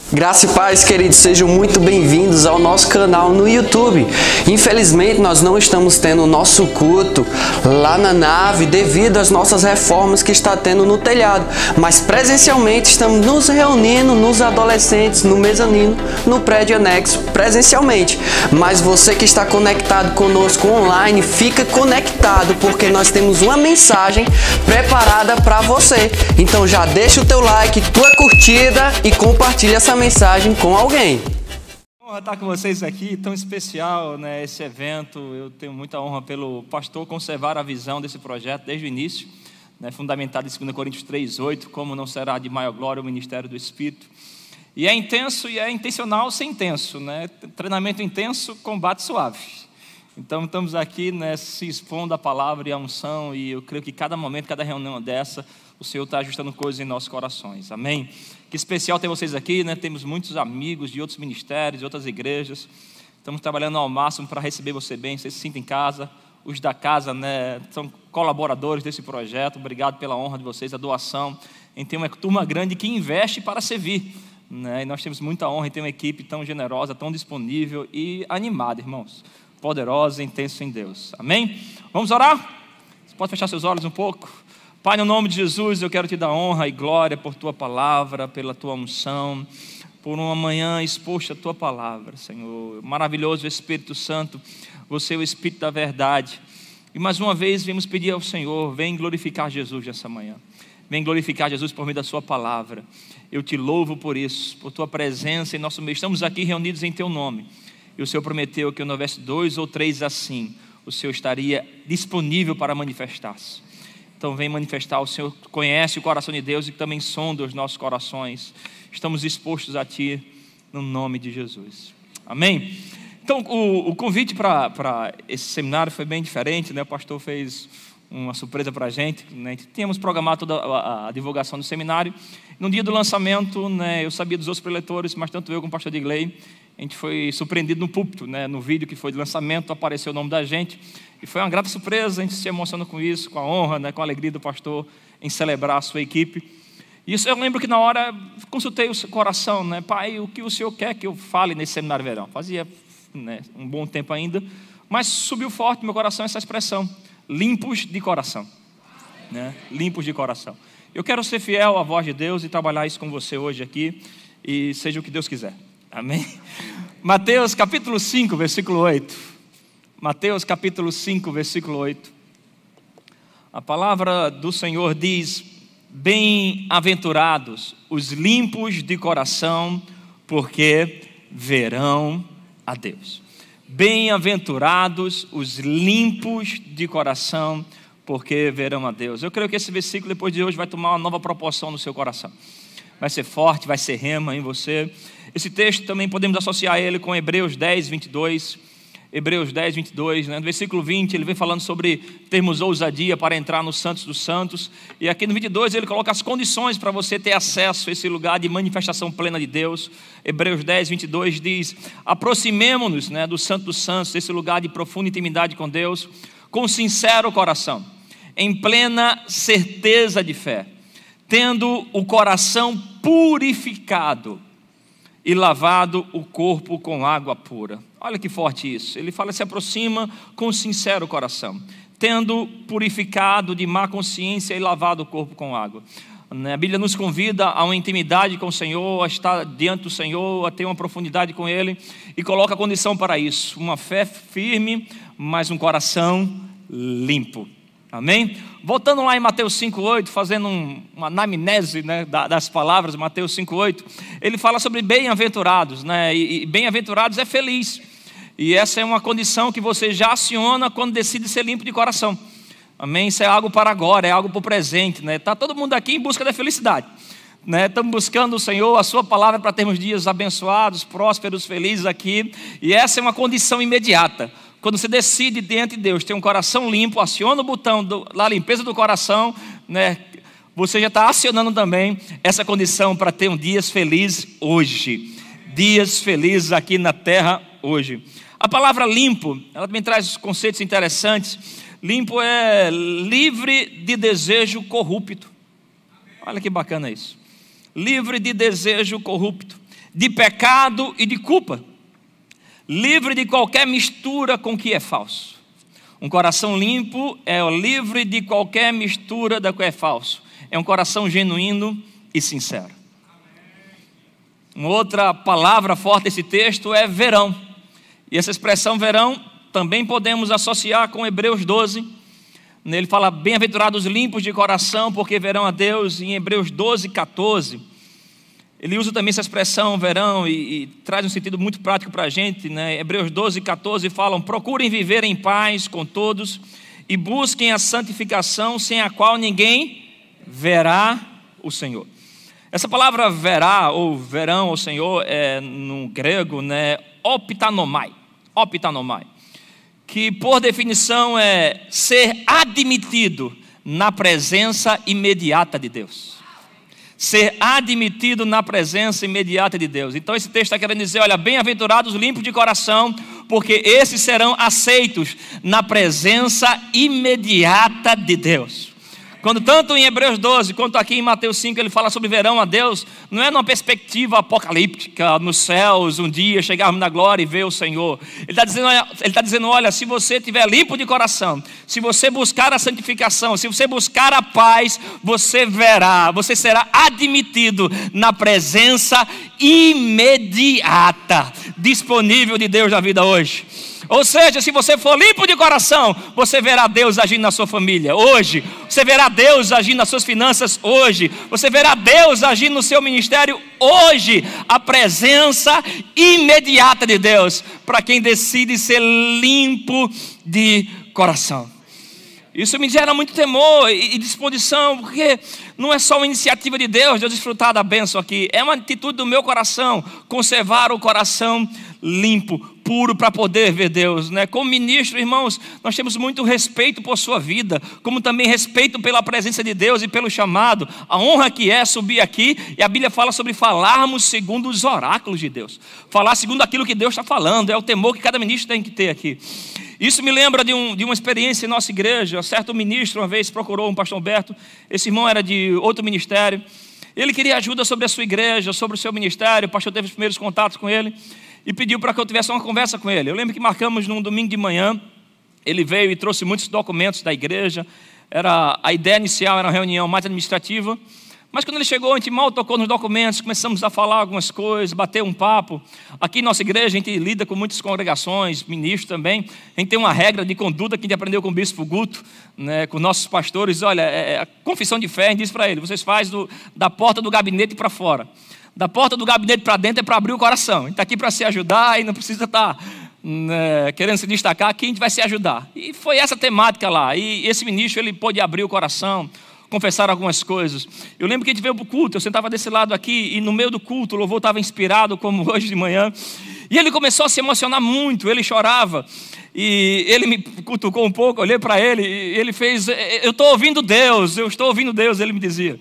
Graça e paz, queridos, sejam muito bem-vindos ao nosso canal no YouTube. Infelizmente, nós não estamos tendo o nosso culto lá na nave devido às nossas reformas que está tendo no telhado. Mas presencialmente estamos nos reunindo nos adolescentes, no mezanino, no prédio anexo, presencialmente. Mas você que está conectado conosco online, fica conectado porque nós temos uma mensagem preparada para você. Então já deixa o teu like, tua curtida e compartilha essa mensagem com alguém. Honra estar com vocês aqui, tão especial, né, esse evento. Eu tenho muita honra pelo pastor conservar a visão desse projeto desde o início, né, fundamentado em 2 Coríntios 3:8, como não será de maior glória o ministério do Espírito. E é intenso e é intencional ser intenso, né? Treinamento intenso, combate suave. Então estamos aqui, né, se expondo a palavra e a unção, e eu creio que cada momento, cada reunião dessa, o Senhor está ajustando coisas em nossos corações, amém? Que especial ter vocês aqui, né? Temos muitos amigos de outros ministérios, de outras igrejas. Estamos trabalhando ao máximo para receber você bem, você se sinta em casa. Os da casa, né, são colaboradores desse projeto. Obrigado pela honra de vocês, a doação. A gente tem uma turma grande que investe para servir, né? E nós temos muita honra em ter uma equipe tão generosa, tão disponível e animada, irmãos. Poderosa e intensa em Deus, amém? Vamos orar? Você pode fechar seus olhos um pouco? Pai, no nome de Jesus, eu quero te dar honra e glória por tua palavra, pela tua unção, por uma manhã exposta a tua palavra, Senhor. Maravilhoso Espírito Santo, você é o Espírito da verdade. E mais uma vez viemos pedir ao Senhor, vem glorificar Jesus nessa manhã. Vem glorificar Jesus por meio da sua palavra. Eu te louvo por isso, por tua presença em nosso meio. Estamos aqui reunidos em teu nome. E o Senhor prometeu que onde houvesse 2 ou 3 assim, o Senhor estaria disponível para manifestar-se. Então vem manifestar, o Senhor conhece o coração de Deus e também sonda os nossos corações. Estamos expostos a Ti, no nome de Jesus. Amém? Então o convite para esse seminário foi bem diferente, né? O pastor fez uma surpresa para a gente, né? Tínhamos programado toda a divulgação do seminário. No dia do lançamento, né, eu sabia dos outros preletores, mas tanto eu como o pastor Digley, a gente foi surpreendido no púlpito, né? No vídeo que foi de lançamento apareceu o nome da gente. E foi uma grata surpresa, a gente se emociona com isso, com a honra, né, com a alegria do pastor em celebrar a sua equipe. E isso eu lembro que na hora consultei o seu coração, né? Pai, o que o Senhor quer que eu fale nesse seminário verão? Fazia, né, um bom tempo ainda, mas subiu forte no meu coração essa expressão, limpos de coração, né? Limpos de coração. Eu quero ser fiel à voz de Deus e trabalhar isso com você hoje aqui, e seja o que Deus quiser, amém? Mateus capítulo 5, versículo 8. Mateus capítulo 5, versículo 8. A palavra do Senhor diz: bem-aventurados os limpos de coração, porque verão a Deus. Bem-aventurados os limpos de coração, porque verão a Deus. Eu creio que esse versículo depois de hoje vai tomar uma nova proporção no seu coração. Vai ser forte, vai ser rema em você. Esse texto também podemos associar ele com Hebreus 10, 22. Hebreus 10, 22, né? No versículo 20 ele vem falando sobre termos ousadia para entrar no Santos dos Santos. E aqui no 22 ele coloca as condições para você ter acesso a esse lugar de manifestação plena de Deus. Hebreus 10, 22 diz: aproximemo-nos, né, do Santo dos Santos, desse lugar de profunda intimidade com Deus, com sincero coração, em plena certeza de fé, tendo o coração purificado e lavado o corpo com água pura. Olha que forte isso. Ele fala: se aproxima com sincero coração, tendo purificado de má consciência e lavado o corpo com água. A Bíblia nos convida a uma intimidade com o Senhor, a estar diante do Senhor, a ter uma profundidade com Ele, e coloca a condição para isso: uma fé firme, mas um coração limpo. Amém? Voltando lá em Mateus 5,8, fazendo uma anamnese, né, das palavras de Mateus 5,8, ele fala sobre bem-aventurados, né? E bem-aventurados é feliz. E essa é uma condição que você já aciona quando decide ser limpo de coração. Amém? Isso é algo para agora, é algo para o presente, né? Está todo mundo aqui em busca da felicidade, né? Estamos buscando o Senhor, a sua palavra, para termos dias abençoados, prósperos, felizes aqui. E essa é uma condição imediata. Quando você decide diante de Deus ter um coração limpo, aciona o botão da limpeza do coração, né? Você já está acionando também essa condição para ter um dias felizes hoje. Dias felizes aqui na terra hoje. A palavra limpo, ela também traz conceitos interessantes. Limpo é livre de desejo corrupto. Olha que bacana isso. Livre de desejo corrupto, de pecado e de culpa, livre de qualquer mistura com o que é falso. Um coração limpo é livre de qualquer mistura da que é falso. É um coração genuíno e sincero. Uma outra palavra forte desse texto é verão. E essa expressão verão também podemos associar com Hebreus 12. Ele fala, bem-aventurados limpos de coração, porque verão a Deus. Em Hebreus 12, 14, ele usa também essa expressão verão e traz um sentido muito prático para a gente, né? Hebreus 12, 14 falam, procurem viver em paz com todos e busquem a santificação, sem a qual ninguém verá o Senhor. Essa palavra verá, ou verão ao Senhor, é no grego, né, optanomai, que por definição é ser admitido na presença imediata de Deus. Ser admitido na presença imediata de Deus. Então esse texto está querendo dizer, olha, bem-aventurados limpos de coração, porque esses serão aceitos na presença imediata de Deus. Quando tanto em Hebreus 12, quanto aqui em Mateus 5, ele fala sobre verão a Deus, não é numa perspectiva apocalíptica, nos céus, um dia chegarmos na glória e ver o Senhor. Ele está dizendo, olha, se você estiver limpo de coração, se você buscar a santificação, se você buscar a paz, você verá, você será admitido na presença imediata, disponível de Deus na vida hoje. Ou seja, se você for limpo de coração, você verá Deus agindo na sua família hoje. Você verá Deus agindo nas suas finanças hoje. Você verá Deus agindo no seu ministério hoje. A presença imediata de Deus para quem decide ser limpo de coração. Isso me gera muito temor e disposição, porque não é só uma iniciativa de Deus de eu desfrutar da bênção aqui. É uma atitude do meu coração, conservar o coração limpo, puro, para poder ver Deus, né? Como ministro, irmãos, nós temos muito respeito por sua vida, como também respeito pela presença de Deus e pelo chamado, a honra que é subir aqui. E a Bíblia fala sobre falarmos segundo os oráculos de Deus, falar segundo aquilo que Deus está falando. É o temor que cada ministro tem que ter aqui. Isso me lembra de uma experiência em nossa igreja. Certo ministro uma vez procurou um pastor Humberto. Esse irmão era de outro ministério. Ele queria ajuda sobre a sua igreja, sobre o seu ministério. O pastor teve os primeiros contatos com ele e pediu para que eu tivesse uma conversa com ele. Eu lembro que marcamos num domingo de manhã. Ele veio e trouxe muitos documentos da igreja. A ideia inicial era uma reunião mais administrativa. Mas quando ele chegou, a gente mal tocou nos documentos, começamos a falar algumas coisas, bater um papo. Aqui em nossa igreja a gente lida com muitas congregações, ministros também. A gente tem uma regra de conduta que a gente aprendeu com o bispo Guto, né, com nossos pastores. Olha, a confissão de fé, a gente diz para ele, vocês fazem da porta do gabinete para fora. Da porta do gabinete para dentro é para abrir o coração. A gente está aqui para se ajudar e não precisa estar querendo se destacar, aqui a gente vai se ajudar. E foi essa temática lá. E esse ministro, ele pôde abrir o coração, confessar algumas coisas. Eu lembro que a gente veio para o culto, eu sentava desse lado aqui, e no meio do culto o louvor estava inspirado, como hoje de manhã, e ele começou a se emocionar muito, ele chorava, e ele me cutucou um pouco, eu olhei para ele, e ele fez, eu estou ouvindo Deus, ele me dizia.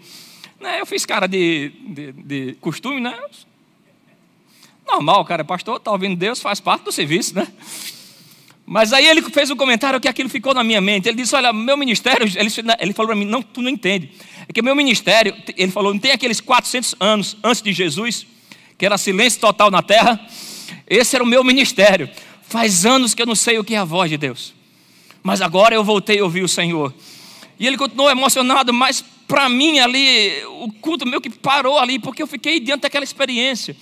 Eu fiz cara de costume, né? Normal, cara, pastor, está ouvindo Deus, faz parte do serviço, né? Mas aí ele fez um comentário que aquilo ficou na minha mente. Ele disse, olha, meu ministério, ele falou para mim, não, tu não entende. É que meu ministério, ele falou, não tem aqueles 400 anos antes de Jesus, que era silêncio total na terra? Esse era o meu ministério. Faz anos que eu não sei o que é a voz de Deus. Mas agora eu voltei a ouvir o Senhor. E ele continuou emocionado, mas para mim ali, o culto meu que parou ali, porque eu fiquei diante daquela experiência.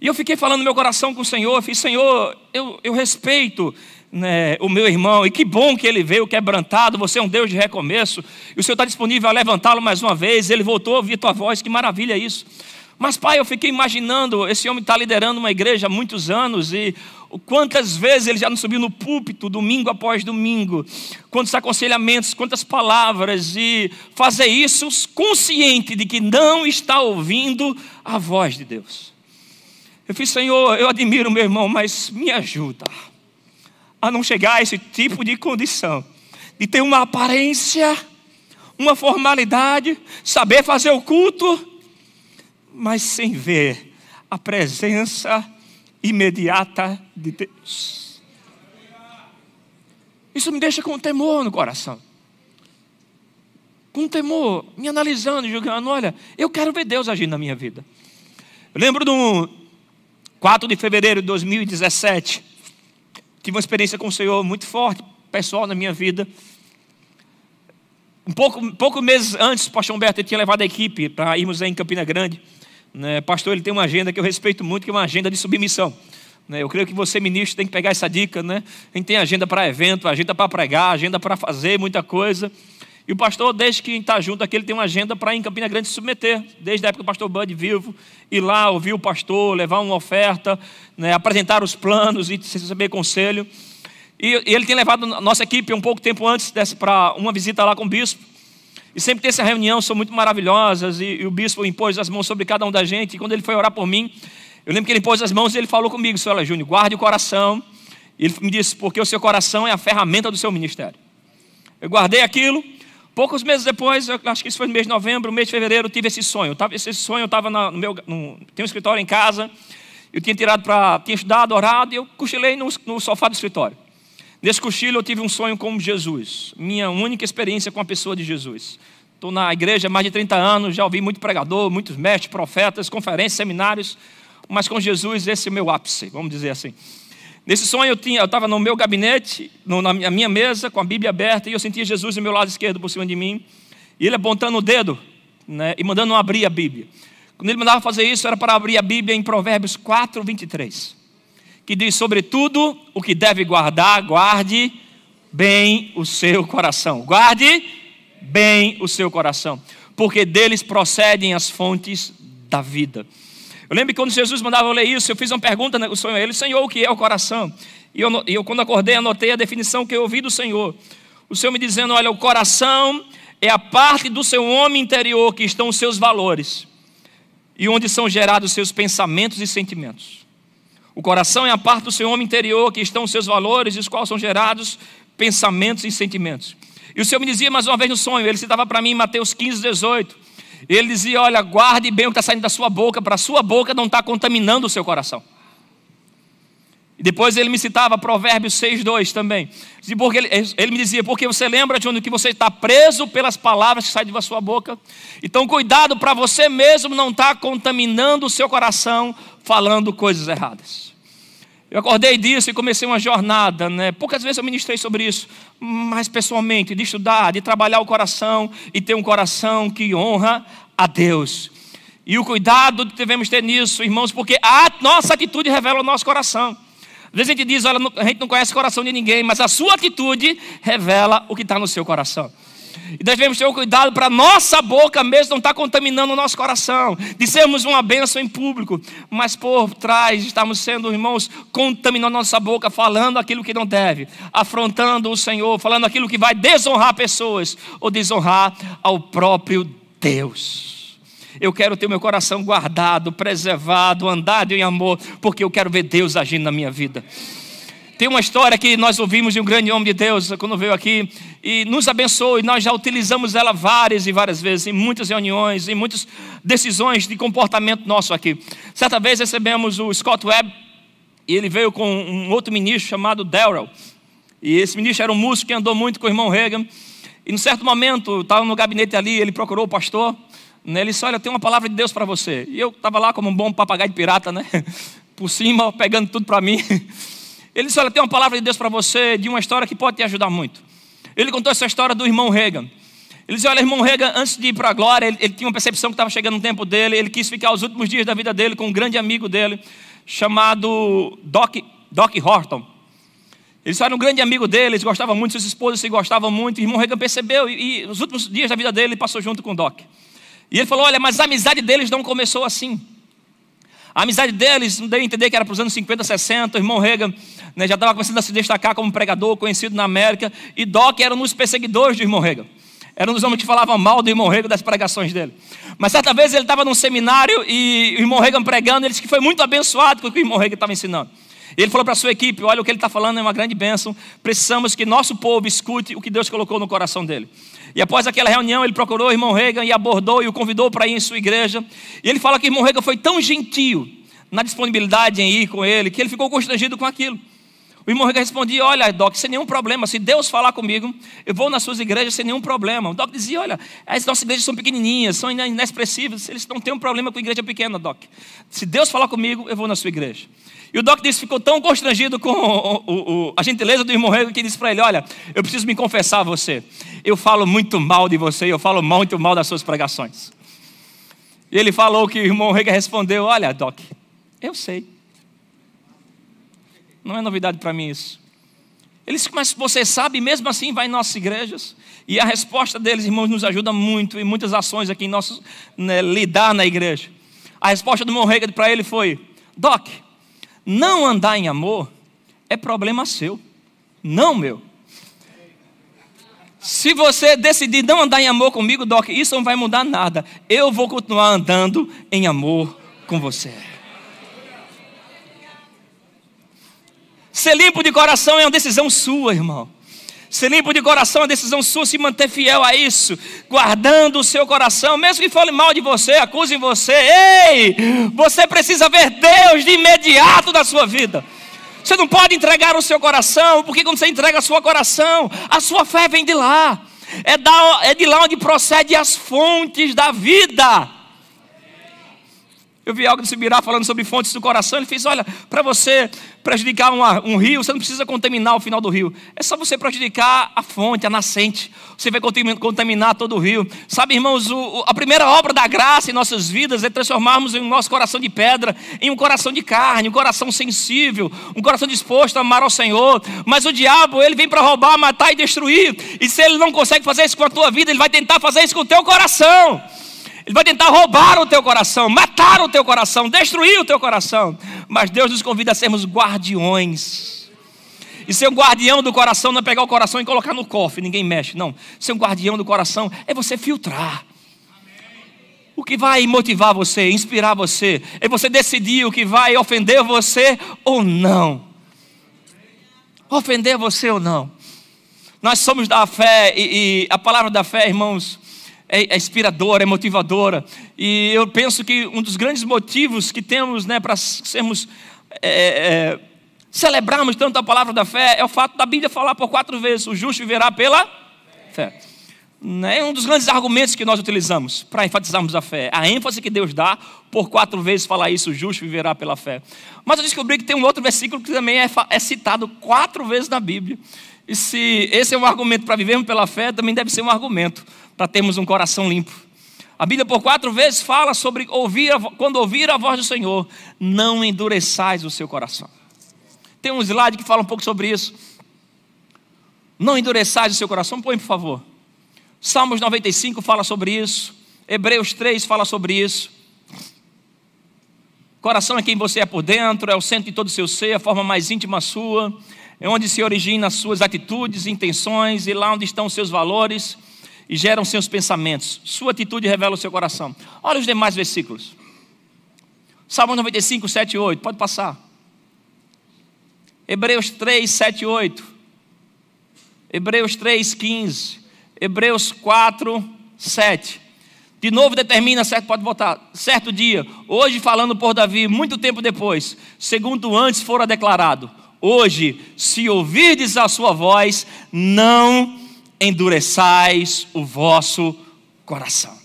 E eu fiquei falando no meu coração com o Senhor, eu fiz, Senhor, eu respeito, né, o meu irmão, e que bom que ele veio quebrantado, você é um Deus de recomeço, e o Senhor está disponível a levantá-lo mais uma vez, ele voltou a ouvir tua voz, que maravilha isso. Mas pai, eu fiquei imaginando, esse homem está liderando uma igreja há muitos anos, e quantas vezes ele já não subiu no púlpito, domingo após domingo, quantos aconselhamentos, quantas palavras, e fazer isso consciente de que não está ouvindo a voz de Deus. Eu fiz, Senhor, eu admiro meu irmão, mas me ajuda a não chegar a esse tipo de condição, de ter uma aparência, uma formalidade, saber fazer o culto, mas sem ver a presença imediata de Deus. Isso me deixa com temor no coração, com temor, me analisando, julgando, olha, eu quero ver Deus agir na minha vida. Eu lembro 4 de fevereiro de 2017, tive uma experiência com o Senhor muito forte, pessoal, na minha vida. Poucos meses antes, o pastor Humberto tinha levado a equipe para irmos em Campina Grande. Pastor, ele tem uma agenda que eu respeito muito, que é uma agenda de submissão. Eu creio que você, ministro, tem que pegar essa dica. A gente tem agenda para evento, agenda para pregar, agenda para fazer muita coisa. E o pastor, desde que está junto aqui, ele tem uma agenda para ir em Campina Grande se submeter. Desde a época do pastor Bud vivo, ir lá, ouvir o pastor, levar uma oferta, apresentar os planos e receber conselho. E ele tem levado a nossa equipe um pouco tempo antes para uma visita lá com o bispo. E sempre tem essa reunião, são muito maravilhosas. E o bispo impôs as mãos sobre cada um da gente. E quando ele foi orar por mim, eu lembro que ele impôs as mãos e ele falou comigo: Senhor Júnior, guarde o coração. E ele me disse: porque o seu coração é a ferramenta do seu ministério. Eu guardei aquilo. Poucos meses depois, eu acho que isso foi no mês de novembro, mês de fevereiro, eu tive esse sonho. Eu estava no meu... Tem um escritório em casa. Eu tinha tinha estudado, orado, e eu cochilei no sofá do escritório. Nesse cochilo eu tive um sonho com Jesus. Minha única experiência com a pessoa de Jesus. Estou na igreja há mais de 30 anos, já ouvi muito pregador, muitos mestres, profetas, conferências, seminários. Mas com Jesus esse é o meu ápice, vamos dizer assim. Nesse sonho eu estava no meu gabinete, na minha mesa, com a Bíblia aberta, e eu sentia Jesus do meu lado esquerdo por cima de mim. E ele apontando o dedo, e mandando abrir a Bíblia. Quando ele mandava fazer isso, era para abrir a Bíblia em Provérbios 4, 23. Que diz: sobretudo o que deve guardar, guarde bem o seu coração. Guarde bem o seu coração, porque deles procedem as fontes da vida. Eu lembro que quando Jesus mandava eu ler isso, eu fiz uma pergunta no sonho a ele: Senhor, o que é o coração? E eu quando acordei, anotei a definição que eu ouvi do Senhor. O Senhor me dizendo: olha, o coração é a parte do seu homem interior que estão os seus valores e onde são gerados os seus pensamentos e sentimentos. O coração é a parte do seu homem interior que estão os seus valores e os quais são gerados pensamentos e sentimentos. E o Senhor me dizia mais uma vez no sonho, ele citava para mim em Mateus 15, 18. Ele dizia: olha, guarde bem o que está saindo da sua boca, para a sua boca não estar contaminando o seu coração. E depois ele me citava Provérbios 6, 2 também. Porque ele me dizia: porque você lembra, Júnior, que você está preso pelas palavras que saem da sua boca. Então cuidado para você mesmo não estar contaminando o seu coração falando coisas erradas. Eu acordei disso e comecei uma jornada, Poucas vezes eu ministrei sobre isso, mas pessoalmente, de estudar, de trabalhar o coração e ter um coração que honra a Deus. E o cuidado que devemos ter nisso, irmãos, porque a nossa atitude revela o nosso coração. Às vezes a gente diz: olha, a gente não conhece o coração de ninguém, mas a sua atitude revela o que está no seu coração. E devemos ter um cuidado para a nossa boca mesmo não estar contaminando o nosso coração, de sermos uma bênção em público, mas por trás estamos sendo, irmãos, contaminando a nossa boca, falando aquilo que não deve, afrontando o Senhor, falando aquilo que vai desonrar pessoas ou desonrar ao próprio Deus. Eu quero ter meu coração guardado, preservado, andado em amor, porque eu quero ver Deus agindo na minha vida. Tem uma história que nós ouvimos de um grande homem de Deus quando veio aqui e nos abençoou, e nós já utilizamos ela várias e várias vezes, em muitas reuniões, em muitas decisões de comportamento nosso aqui. Certa vez recebemos o Scott Webb e ele veio com um outro ministro chamado Darrell. E esse ministro era um músico que andou muito com o irmão Reagan. E num certo momento, estava no gabinete ali, ele procurou o pastor. Ele disse: olha, eu tenho uma palavra de Deus para você. E eu estava lá como um bom papagaio de pirata, por cima, pegando tudo para mim. Ele disse: olha, tem uma palavra de Deus para você, de uma história que pode te ajudar muito. Ele contou essa história do irmão Reagan. Ele disse: olha, irmão Reagan, antes de ir para a glória, ele tinha uma percepção que estava chegando no tempo dele. Ele quis ficar os últimos dias da vida dele com um grande amigo dele, chamado Doc Horton. Ele era um grande amigo dele, eles gostavam muito, suas esposas se gostavam muito. O irmão Reagan percebeu e os últimos dias da vida dele ele passou junto com o Doc. E ele falou: olha, mas a amizade deles não começou assim. A amizade deles, não deu a entender que era para os anos 50, 60. O irmão Reagan já estava começando a se destacar como pregador, conhecido na América. E Doc era um dos perseguidores do irmão Reagan. Era um dos homens que falavam mal do irmão Reagan, das pregações dele. Mas certa vez ele estava num seminário e o irmão Reagan pregando. Ele disse que foi muito abençoado com o que o irmão Reagan estava ensinando. E ele falou para a sua equipe: olha, o que ele está falando é uma grande bênção. Precisamos que nosso povo escute o que Deus colocou no coração dele. E após aquela reunião ele procurou o irmão Reagan e abordou e o convidou para ir em sua igreja. E ele fala que o irmão Reagan foi tão gentil na disponibilidade em ir com ele, que ele ficou constrangido com aquilo. O O irmão Rega respondia: olha, Doc, sem nenhum problema, se Deus falar comigo, eu vou nas suas igrejas sem nenhum problema. O Doc dizia: olha, as nossas igrejas são pequenininhas, são inexpressivas, eles não têm um problema com a igreja pequena, Doc. Se Deus falar comigo, eu vou na sua igreja. E o Doc disse, ficou tão constrangido com a gentileza do irmão Rega, que disse para ele: olha, eu preciso me confessar a você, eu falo muito mal de você, eu falo muito mal das suas pregações. E ele falou que o irmão Rega respondeu: olha, Doc, eu sei. Não é novidade para mim isso. Ele disse: mas você sabe, mesmo assim vai em nossas igrejas? E a resposta deles, irmãos, nos ajuda muito em muitas ações aqui em nossos, lidar na igreja. A resposta do irmão Rega para ele foi: Doc, não andar em amor é problema seu, não meu. Se você decidir não andar em amor comigo, Doc, isso não vai mudar nada. Eu vou continuar andando em amor com você. Ser limpo de coração é uma decisão sua, irmão. Ser limpo de coração é uma decisão sua, se manter fiel a isso, guardando o seu coração, mesmo que fale mal de você, acusem você. Ei, você precisa ver Deus de imediato na sua vida. Você não pode entregar o seu coração, porque quando você entrega o seu coração, a sua fé vem de lá. É de lá onde procede as fontes da vida. Eu vi algo do Subirá falando sobre fontes do coração. Ele fez: olha, para você prejudicar um rio, você não precisa contaminar o final do rio. É só você prejudicar a fonte, a nascente. Você vai contaminar todo o rio. Sabe, irmãos, a primeira obra da graça em nossas vidas é transformarmos o nosso coração de pedra em um coração de carne, um coração sensível, um coração disposto a amar ao Senhor. Mas o diabo, ele vem para roubar, matar e destruir. E se ele não consegue fazer isso com a tua vida, ele vai tentar fazer isso com o teu coração. Ele vai tentar roubar o teu coração, matar o teu coração, destruir o teu coração. Mas Deus nos convida a sermos guardiões. E ser um guardião do coração não é pegar o coração e colocar no cofre, ninguém mexe, não. Ser um guardião do coração é você filtrar. O que vai motivar você, inspirar você, é você decidir o que vai ofender você ou não. Ofender você ou não. Nós somos da fé e a palavra da fé, irmãos, é inspiradora, é motivadora. E eu penso que um dos grandes motivos que temos, para sermos celebrarmos tanto a palavra da fé é o fato da Bíblia falar por 4 vezes: o justo viverá pela fé. É um dos grandes argumentos que nós utilizamos para enfatizarmos a fé. A ênfase que Deus dá por 4 vezes falar isso: o justo viverá pela fé. Mas eu descobri que tem um outro versículo que também é citado 4 vezes na Bíblia. E se esse é um argumento para vivermos pela fé, também deve ser um argumento para termos um coração limpo. A Bíblia por 4 vezes fala sobre quando ouvir a voz do Senhor, não endureçais o seu coração. Tem um slide que fala um pouco sobre isso. Não endureçais o seu coração, põe por favor. Salmos 95 fala sobre isso. Hebreus 3 fala sobre isso. Coração é quem você é por dentro, é o centro de todo o seu ser, a forma mais íntima sua, é onde se originam as suas atitudes, intenções, e lá onde estão os seus valores e geram seus pensamentos. Sua atitude revela o seu coração. Olha os demais versículos. Salmo 95, 7 e 8, pode passar. Hebreus 3, 7 e 8. Hebreus 3, 15. Hebreus 4, 7. De novo determina, certo, pode botar, certo dia, hoje falando por Davi, muito tempo depois, segundo antes fora declarado: hoje, se ouvirdes a sua voz, não endureçais o vosso coração.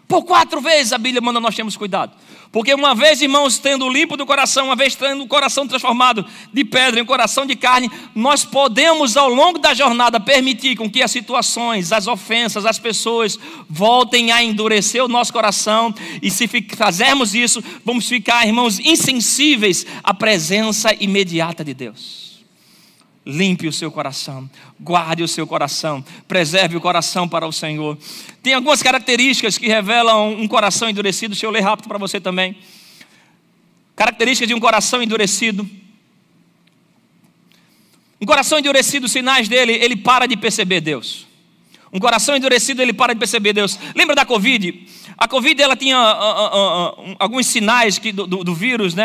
Por 4 vezes a Bíblia manda nós termos cuidado. Porque uma vez, irmãos, tendo limpo do coração, uma vez tendo o coração transformado de pedra em coração de carne, nós podemos ao longo da jornada permitir com que as situações, as ofensas, as pessoas voltem a endurecer o nosso coração. E se fazermos isso, vamos ficar, irmãos, insensíveis à presença imediata de Deus. Limpe o seu coração, guarde o seu coração, preserve o coração para o Senhor. Tem algumas características que revelam um coração endurecido. Deixa eu ler rápido para você também. Características de um coração endurecido. Um coração endurecido, os sinais dele, ele para de perceber Deus. Um coração endurecido, ele para de perceber Deus. Lembra da Covid? A Covid, ela tinha alguns sinais do vírus,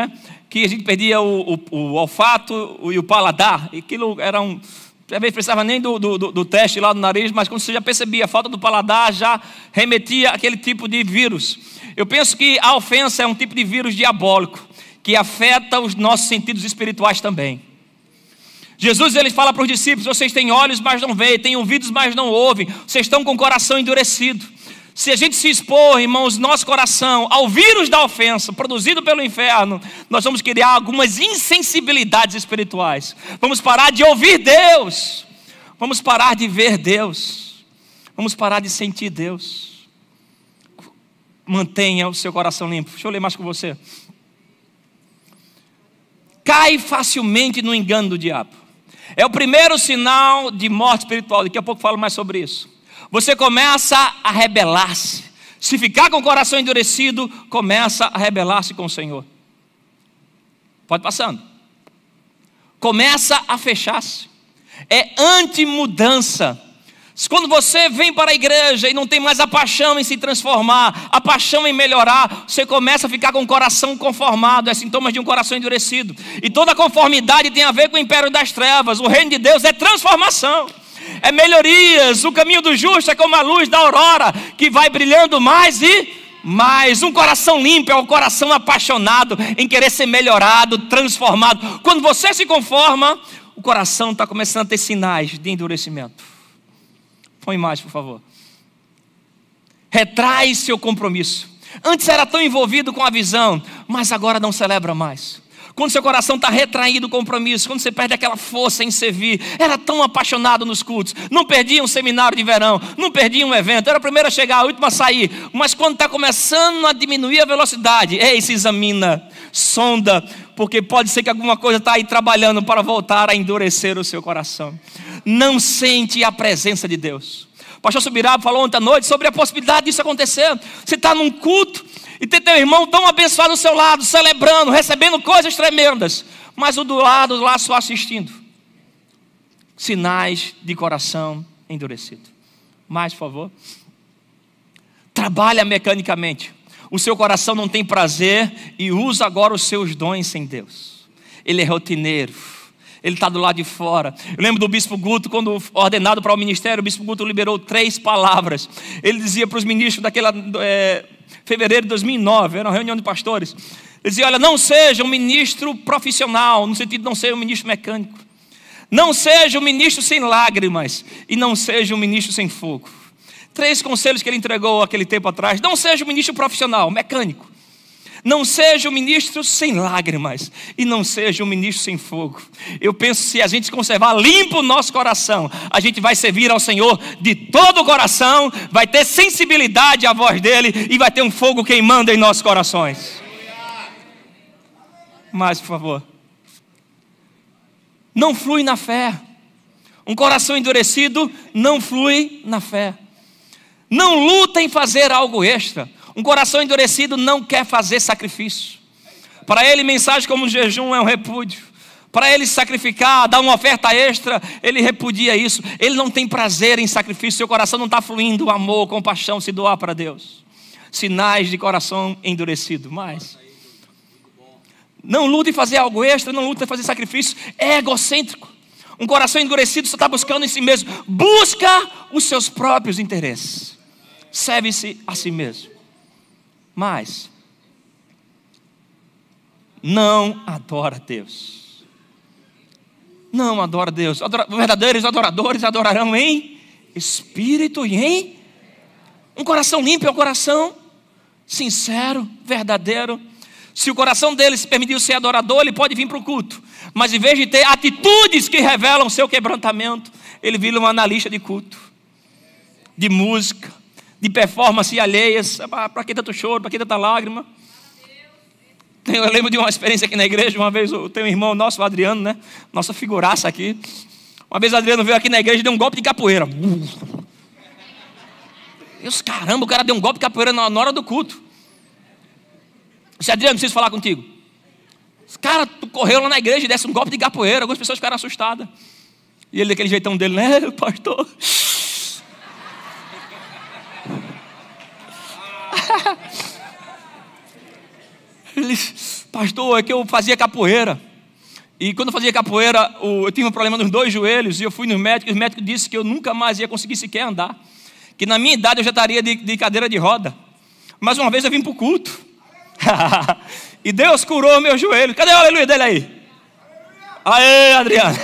que a gente perdia o olfato e o paladar. E aquilo era às vezes precisava nem do teste lá do nariz, mas quando você já percebia a falta do paladar, já remetia àquele tipo de vírus. Eu penso que a ofensa é um tipo de vírus diabólico, que afeta os nossos sentidos espirituais também. Jesus, ele fala para os discípulos: vocês têm olhos, mas não veem, têm ouvidos, mas não ouvem, vocês estão com o coração endurecido. Se a gente se expor, irmãos, nosso coração ao vírus da ofensa produzido pelo inferno, nós vamos criar algumas insensibilidades espirituais. Vamos parar de ouvir Deus, vamos parar de ver Deus, vamos parar de sentir Deus. Mantenha o seu coração limpo. Deixa eu ler mais com você. Cai facilmente no engano do diabo. É o primeiro sinal de morte espiritual. Daqui a pouco eu falo mais sobre isso. Você começa a rebelar-se. Se ficar com o coração endurecido, começa a rebelar-se com o Senhor. Pode passando. Começa a fechar-se. É anti-mudança. Quando você vem para a igreja e não tem mais a paixão em se transformar, a paixão em melhorar, você começa a ficar com o coração conformado. É sintomas de um coração endurecido. E toda conformidade tem a ver com o império das trevas. O reino de Deus é transformação, é melhorias. O caminho do justo é como a luz da aurora, que vai brilhando mais e mais. Um coração limpo é um coração apaixonado em querer ser melhorado, transformado. Quando você se conforma, o coração está começando a ter sinais de endurecimento. Põe mais, por favor. Retrai seu compromisso. Antes era tão envolvido com a visão, mas agora não celebra mais. Quando seu coração está retraído o compromisso, quando você perde aquela força em servir, era tão apaixonado nos cultos, não perdia um seminário de verão, não perdia um evento, era o primeiro a chegar, o último a sair. Mas quando está começando a diminuir a velocidade, se examina, sonda, porque pode ser que alguma coisa está aí trabalhando para voltar a endurecer o seu coração. Não sente a presença de Deus. O pastor Subirá falou ontem à noite sobre a possibilidade disso acontecer. Você está num culto e tem teu irmão tão abençoado ao seu lado, celebrando, recebendo coisas tremendas, mas o do lado lá só assistindo. Sinais de coração endurecido. Mais, por favor. Trabalha mecanicamente. O seu coração não tem prazer e usa agora os seus dons sem Deus. Ele é rotineiro. Ele está do lado de fora. Eu lembro do bispo Guto, quando ordenado para o ministério, o bispo Guto liberou 3 palavras. Ele dizia para os ministros daquela fevereiro de 2009, era uma reunião de pastores. Ele dizia: olha, não seja um ministro profissional, no sentido de não ser um ministro mecânico. Não seja um ministro sem lágrimas e não seja um ministro sem fogo. 3 conselhos que ele entregou aquele tempo atrás. Não seja um ministro profissional, mecânico. Não seja um ministro sem lágrimas e não seja um ministro sem fogo. Eu penso que se a gente conservar limpo o nosso coração, a gente vai servir ao Senhor de todo o coração, vai ter sensibilidade à voz dele e vai ter um fogo queimando em nossos corações. Mais, por favor. Não flui na fé. Um coração endurecido não flui na fé. Não luta em fazer algo extra. Um coração endurecido não quer fazer sacrifício. Para ele, mensagem como um jejum é um repúdio. Para ele sacrificar, dar uma oferta extra, ele repudia isso. Ele não tem prazer em sacrifício. Seu coração não está fluindo amor, compaixão, se doar para Deus. Sinais de coração endurecido. Mais. Não luta em fazer algo extra, não luta em fazer sacrifício. É egocêntrico. Um coração endurecido só está buscando em si mesmo. Busca os seus próprios interesses. Serve-se a si mesmo. Mas não adora Deus. Não adora Deus. Verdadeiros adoradores adorarão em espírito e em um coração limpo, é um coração sincero, verdadeiro. Se o coração dele se permitiu ser adorador, ele pode vir para o culto. Mas em vez de ter atitudes que revelam seu quebrantamento, ele vira um analista de culto, de música, de performance alheias. Para que tanto choro, para que tanta lágrima? Eu lembro de uma experiência aqui na igreja. Uma vez eu tenho um irmão nosso, o Adriano, né? Nossa figuraça aqui. Uma vez o Adriano veio aqui na igreja e deu um golpe de capoeira. Deus, caramba, o cara deu um golpe de capoeira na hora do culto. Eu disse: Adriano, preciso falar contigo. Cara, tu correu lá na igreja e desse um golpe de capoeira. Algumas pessoas ficaram assustadas. E ele, daquele jeitão dele, né, pastor? Ele disse: pastor, é que eu fazia capoeira. E quando eu fazia capoeira, eu tinha um problema nos 2 joelhos. E eu fui no médico, e o médico disse que eu nunca mais ia conseguir sequer andar. Que na minha idade eu já estaria de cadeira de roda. Mas uma vez eu vim para o culto. E Deus curou o meu joelho. Cadê o aleluia dele aí? Aê, Adriano.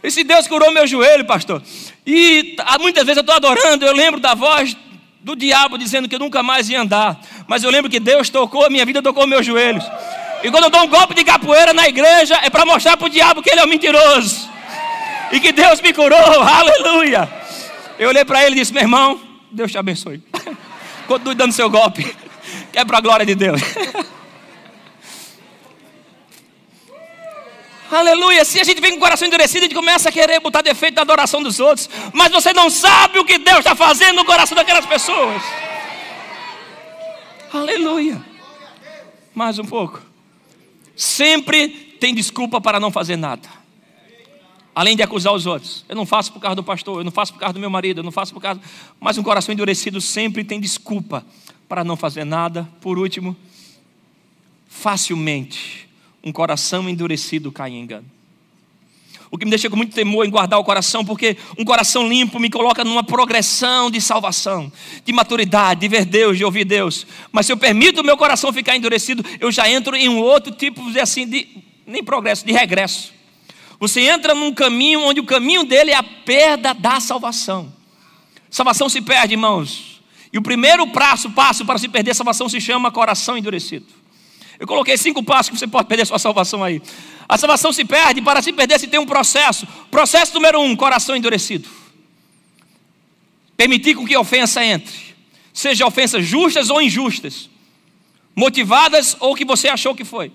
Esse Deus curou meu joelho, pastor. E muitas vezes eu estou adorando, eu lembro da voz do diabo dizendo que eu nunca mais ia andar. Mas eu lembro que Deus tocou a minha vida, tocou meus joelhos. E quando eu dou um golpe de capoeira na igreja, é para mostrar para o diabo que ele é um mentiroso. E que Deus me curou, aleluia. Eu olhei para ele e disse, meu irmão, Deus te abençoe. Continue dando seu golpe, que é para a glória de Deus. Aleluia, se a gente vem com o coração endurecido, a gente começa a querer botar defeito na adoração dos outros. Mas você não sabe o que Deus está fazendo no coração daquelas pessoas. Aleluia. Mais um pouco. Sempre tem desculpa para não fazer nada. Além de acusar os outros. Eu não faço por causa do pastor, eu não faço por causa do meu marido, eu não faço por causa... Mas um coração endurecido sempre tem desculpa para não fazer nada. Por último, facilmente um coração endurecido cai em engano. O que me deixa com muito temor em guardar o coração, porque um coração limpo me coloca numa progressão de salvação, de maturidade, de ver Deus, de ouvir Deus. Mas se eu permito o meu coração ficar endurecido, eu já entro em um outro tipo, vamos dizer assim, nem progresso, de regresso. Você entra num caminho onde o caminho dele é a perda da salvação. Salvação se perde, irmãos. E o primeiro passo para se perder a salvação se chama coração endurecido. Eu coloquei 5 passos que você pode perder sua salvação aí. A salvação se perde, para se perder se tem um processo. Processo número 1, coração endurecido. Permitir com que a ofensa entre. Seja ofensas justas ou injustas. Motivadas ou que você achou que foi.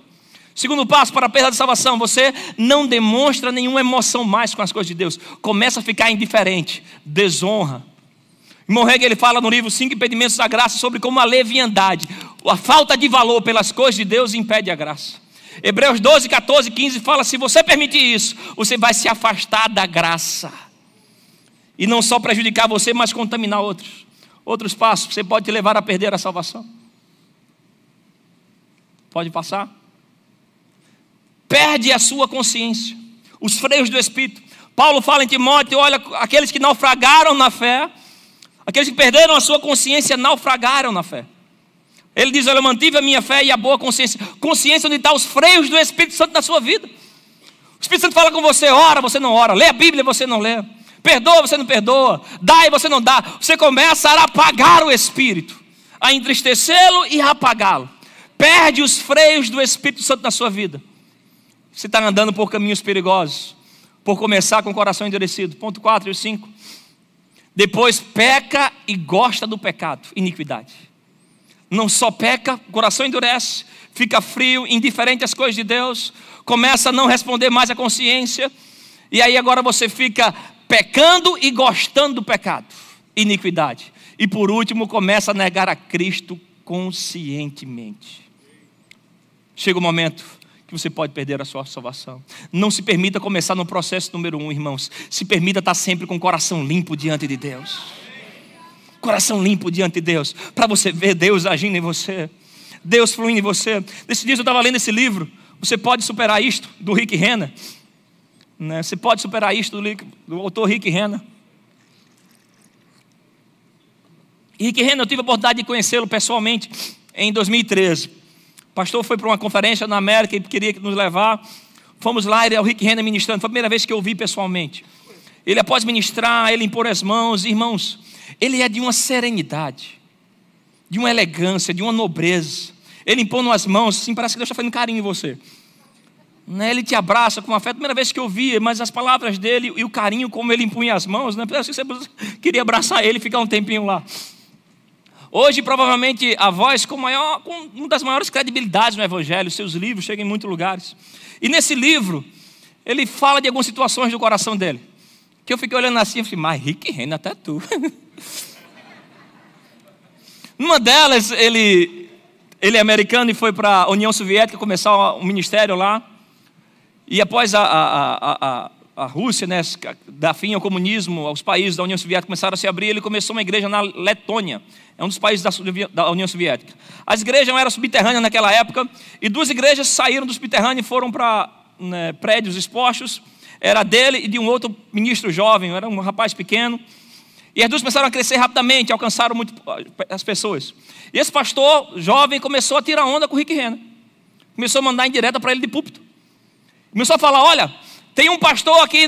Segundo passo para a perda da salvação, você não demonstra nenhuma emoção mais com as coisas de Deus. Começa a ficar indiferente, desonra. Irmão Hegel, ele fala no livro 5 Impedimentos da Graça sobre como a leviandade, a falta de valor pelas coisas de Deus impede a graça. Hebreus 12, 14, 15 fala, se você permitir isso, você vai se afastar da graça. E não só prejudicar você, mas contaminar outros. Outros passos, você pode te levar a perder a salvação. Pode passar. Perde a sua consciência, os freios do Espírito. Paulo fala em Timóteo, olha, aqueles que naufragaram na fé, aqueles que perderam a sua consciência, naufragaram na fé. Ele diz, olha, eu mantive a minha fé e a boa consciência. Consciência onde estão os freios do Espírito Santo na sua vida. O Espírito Santo fala com você, ora, você não ora. Lê a Bíblia, você não lê. Perdoa, você não perdoa. Dá e você não dá. Você começa a apagar o Espírito, a entristecê-lo e a apagá-lo. Perde os freios do Espírito Santo na sua vida. Você está andando por caminhos perigosos, por começar com o coração endurecido. Ponto 4 e 5. Depois peca e gosta do pecado, iniquidade. Não só peca, o coração endurece, fica frio, indiferente às coisas de Deus, começa a não responder mais à consciência, e aí agora você fica pecando e gostando do pecado, iniquidade. E por último, começa a negar a Cristo conscientemente. Chega o momento que você pode perder a sua salvação. Não se permita começar no processo número 1, irmãos. Se permita estar sempre com o coração limpo diante de Deus. Coração limpo diante de Deus, para você ver Deus agindo em você, Deus fluindo em você. Nesses dias eu estava lendo esse livro, Você Pode Superar Isto, do Rick Renner, né? Você pode superar isto, do autor Rick Renner. E Rick Renner, eu tive a oportunidade de conhecê-lo pessoalmente em 2013. O pastor foi para uma conferência na América e queria nos levar. Fomos lá, e o Rick Renner ministrando, foi a primeira vez que eu o vi pessoalmente. Ele, após ministrar, ele impor as mãos, irmãos, ele é de uma serenidade, de uma elegância, de uma nobreza. Ele impondo as mãos, assim, parece que Deus está fazendo carinho em você. Ele te abraça com afeto. Primeira vez que eu vi, mas as palavras dele e o carinho como ele impunha as mãos, parece que você queria abraçar ele e ficar um tempinho lá. Hoje, provavelmente, a voz com uma das maiores credibilidades no Evangelho, seus livros chegam em muitos lugares. E nesse livro, ele fala de algumas situações do coração dele. Que eu fiquei olhando assim e falei, mas Rick Renner, até tu. Numa delas, ele é americano e foi para a União Soviética começar um ministério lá. E após a Rússia, né, dar fim ao comunismo, os países da União Soviética começaram a se abrir, ele começou uma igreja na Letônia, é um dos países da União Soviética. As igrejas eram subterrâneas naquela época, e 2 igrejas saíram do subterrâneo e foram para prédios expostos. Era dele e de um outro ministro jovem, era um rapaz pequeno. E as 2 começaram a crescer rapidamente, alcançaram muito as pessoas. E esse pastor jovem começou a tirar onda com o Rick Renner. Começou a mandar indireta para ele de púlpito. Começou a falar: olha, tem um pastor aqui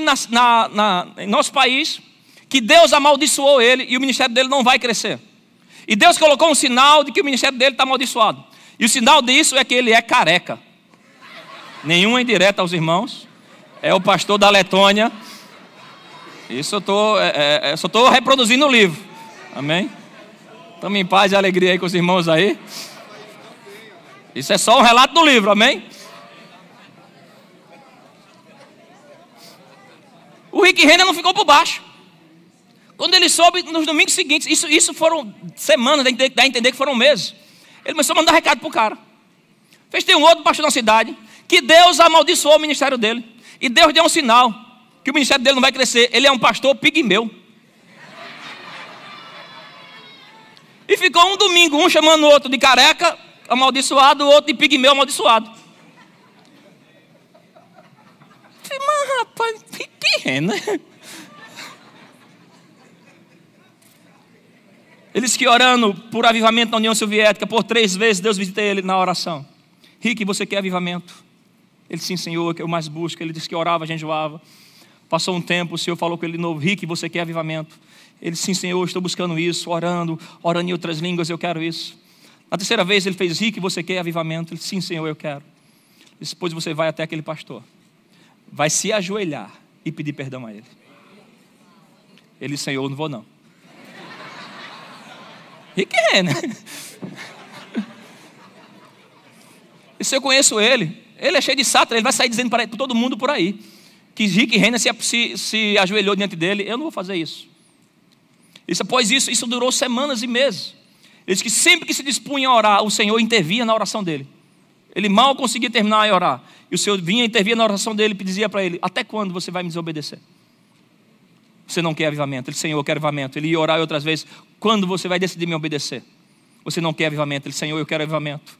em nosso país que Deus amaldiçoou ele e o ministério dele não vai crescer. E Deus colocou um sinal de que o ministério dele está amaldiçoado. E o sinal disso é que ele é careca. Nenhuma indireta aos irmãos. É o pastor da Letônia. Isso eu só estou reproduzindo o livro. Amém? Estamos em paz e alegria aí com os irmãos aí. Isso é só um relato do livro, amém? O Rick Renner não ficou por baixo. Quando ele soube, nos domingos seguintes, isso foram semanas, dá a entender que foram meses. Ele começou a mandar recado pro cara. Tem um outro pastor na cidade que Deus amaldiçoou o ministério dele. E Deus deu um sinal que o ministério dele não vai crescer. Ele é um pastor pigmeu. E ficou um domingo, um chamando o outro de careca amaldiçoado, o outro de pigmeu amaldiçoado. Mas rapaz, que é, né? Eles que orando por avivamento na União Soviética, por 3 vezes Deus visita ele na oração. Rick, você quer avivamento? Ele, sim, Senhor, que eu mais busco. Ele disse que orava, jejuava. Passou um tempo, o Senhor falou com ele de novo: Rick, você quer avivamento? Ele, sim, Senhor, estou buscando isso, orando em outras línguas, eu quero isso. Na 3ª vez ele fez: Rick, você quer avivamento? Ele, sim, Senhor, eu quero. Depois você vai até aquele pastor, vai se ajoelhar e pedir perdão a ele. Ele, Senhor, não vou não. Rick Renner. E se eu conheço ele é cheio de sátira, ele vai sair dizendo para todo mundo por aí que Rick Renner se ajoelhou diante dele. Eu não vou fazer isso. Após isso durou semanas e meses. Ele disse que sempre que se dispunha a orar, o Senhor intervia na oração dele. Ele mal conseguia terminar de orar, e o Senhor vinha e intervia na oração dele e dizia para ele: até quando você vai me desobedecer? Você não quer avivamento? Ele: Senhor, eu quero avivamento. Ele ia orar outras vezes: quando você vai decidir me obedecer? Você não quer avivamento? Ele: Senhor, eu quero avivamento.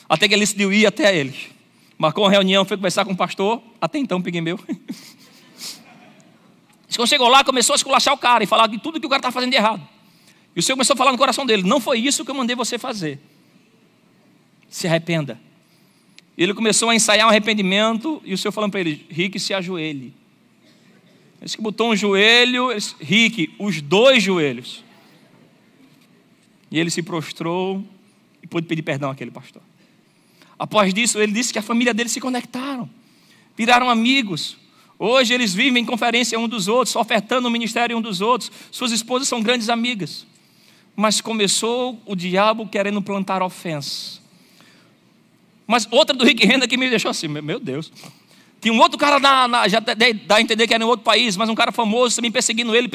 Até que ele decidiu ir até ele. Marcou uma reunião, foi conversar com o pastor, até então pigmeu. Quando chegou lá, começou a esculachar o cara e falar de tudo que o cara estava fazendo de errado. E o Senhor começou a falar no coração dele: não foi isso que eu mandei você fazer. Se arrependa. E ele começou a ensaiar um arrependimento, e o Senhor falando para ele: Rick, se ajoelhe. Ele disse que botou um joelho, Rick, os 2 joelhos. E ele se prostrou e pôde pedir perdão àquele pastor. Após disso, ele disse que a família dele se conectaram, viraram amigos. Hoje eles vivem em conferência um dos outros, ofertando o ministério um dos outros. Suas esposas são grandes amigas. Mas começou o diabo querendo plantar ofensa. Mas outra do Rick Renner que me deixou assim: meu Deus. Tinha um outro cara, já dá a entender que era em outro país, mas um cara famoso também perseguindo ele.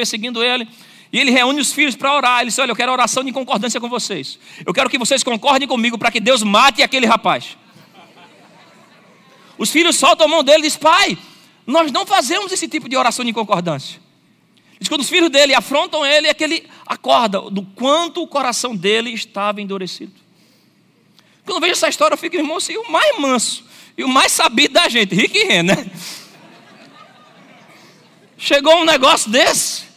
E ele reúne os filhos para orar. Ele disse: olha, eu quero oração de concordância com vocês. Eu quero que vocês concordem comigo para que Deus mate aquele rapaz. Os filhos soltam a mão dele e dizem: pai, nós não fazemos esse tipo de oração de concordância. Diz que quando os filhos dele afrontam ele, é que ele acorda do quanto o coração dele estava endurecido. Quando eu vejo essa história, eu fico, irmão, assim, o mais manso e o mais sabido da gente, Rick Renner, né? Chegou um negócio desse.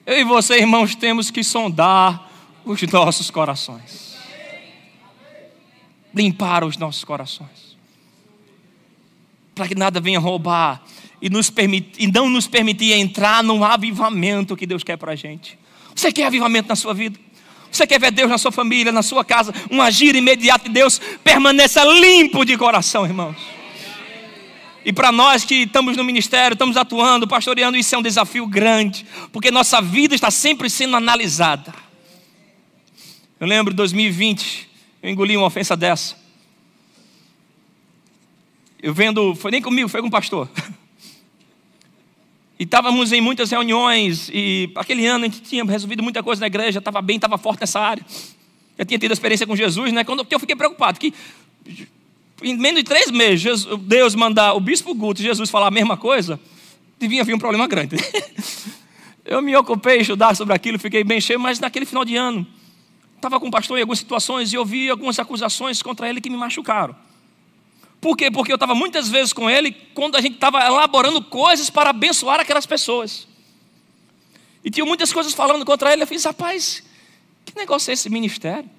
Eu e você, irmãos, temos que sondar os nossos corações, limpar os nossos corações, para que nada venha roubar e não nos permitir entrar no avivamento que Deus quer para a gente. Você quer avivamento na sua vida? Você quer ver Deus na sua família, na sua casa, um agir imediato de Deus? Permaneça limpo de coração, irmãos. E para nós que estamos no ministério, estamos atuando, pastoreando, isso é um desafio grande, porque nossa vida está sempre sendo analisada. Eu lembro de 2020, eu engoli uma ofensa dessa. Foi nem comigo, foi com o pastor. E estávamos em muitas reuniões, e aquele ano a gente tinha resolvido muita coisa na igreja, estava bem, estava forte nessa área. Já tinha tido a experiência com Jesus, né? Quando eu fiquei preocupado, que em menos de 3 meses, Deus mandar o bispo Guto e Jesus falar a mesma coisa, devia vir um problema grande. Eu me ocupei em estudar sobre aquilo, fiquei bem cheio, mas naquele final de ano, estava com o pastor em algumas situações e ouvi algumas acusações contra ele que me machucaram. Por quê? Porque eu estava muitas vezes com ele quando a gente estava elaborando coisas para abençoar aquelas pessoas. E tinha muitas coisas falando contra ele. Eu fiz: rapaz, que negócio é esse ministério?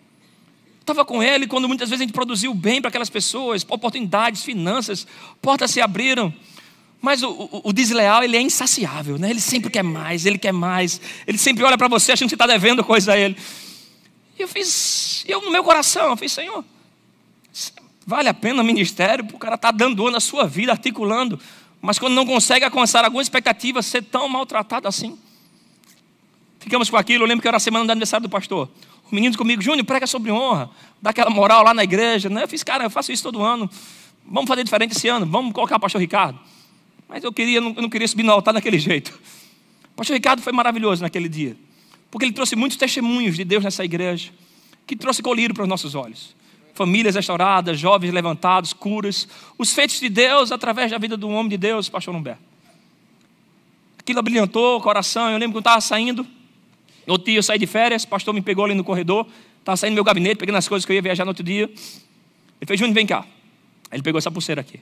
Estava com ele quando muitas vezes a gente produziu bem para aquelas pessoas, oportunidades, finanças, portas se abriram. Mas o desleal, ele é insaciável, né? Ele sempre quer mais, ele quer mais. Ele sempre olha para você achando que você está devendo coisa a ele. E eu no meu coração, eu fiz, Senhor, vale a pena o ministério? O cara está dando na sua vida, articulando. Mas quando não consegue alcançar alguma expectativa, ser tão maltratado assim. Ficamos com aquilo. Eu lembro que era a semana do aniversário do pastor. O menino comigo, Júnior, prega sobre honra. Dá aquela moral lá na igreja, né? Eu fiz, cara, eu faço isso todo ano. Vamos fazer diferente esse ano. Vamos colocar o pastor Ricardo. Mas eu não queria subir no altar daquele jeito. O pastor Ricardo foi maravilhoso naquele dia. Porque ele trouxe muitos testemunhos de Deus nessa igreja. Que trouxe colírio para os nossos olhos. Famílias restauradas, jovens levantados, curas. Os feitos de Deus através da vida do homem de Deus, pastor Humberto. Aquilo abrilhantou o coração. Eu lembro que eu estava saindo. Outro dia eu saí de férias, o pastor me pegou ali no corredor. Estava saindo do meu gabinete, pegando as coisas que eu ia viajar no outro dia. Ele fez, Júnior, vem cá. Aí ele pegou essa pulseira aqui.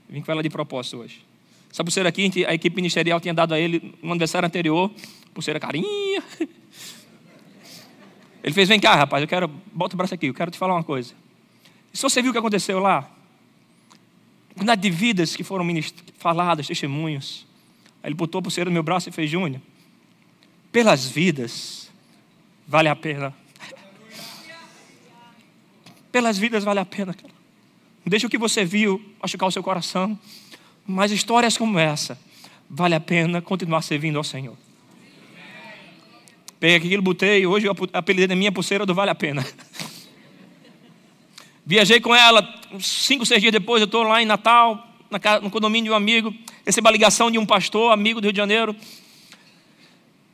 Eu vim com ela de propósito hoje. Essa pulseira aqui, a equipe ministerial tinha dado a ele no aniversário anterior. Pulseira carinha. Ele fez, vem cá, rapaz, bota o braço aqui, eu quero te falar uma coisa. E se você viu o que aconteceu lá? A quantidade de vidas que foram faladas, testemunhos. Aí ele botou a pulseira no meu braço e fez, Júnior, pelas vidas, vale a pena. Pelas vidas vale a pena, cara. Não deixa o que você viu machucar o seu coração. Mas histórias como essa, vale a pena continuar servindo ao Senhor. Peguei aquilo, botei, hoje eu apelidei da minha pulseira do Vale a Pena. Viajei com ela, 5, 6 dias depois, eu estou lá em Natal, no condomínio de um amigo, recebo a ligação de um pastor, amigo do Rio de Janeiro.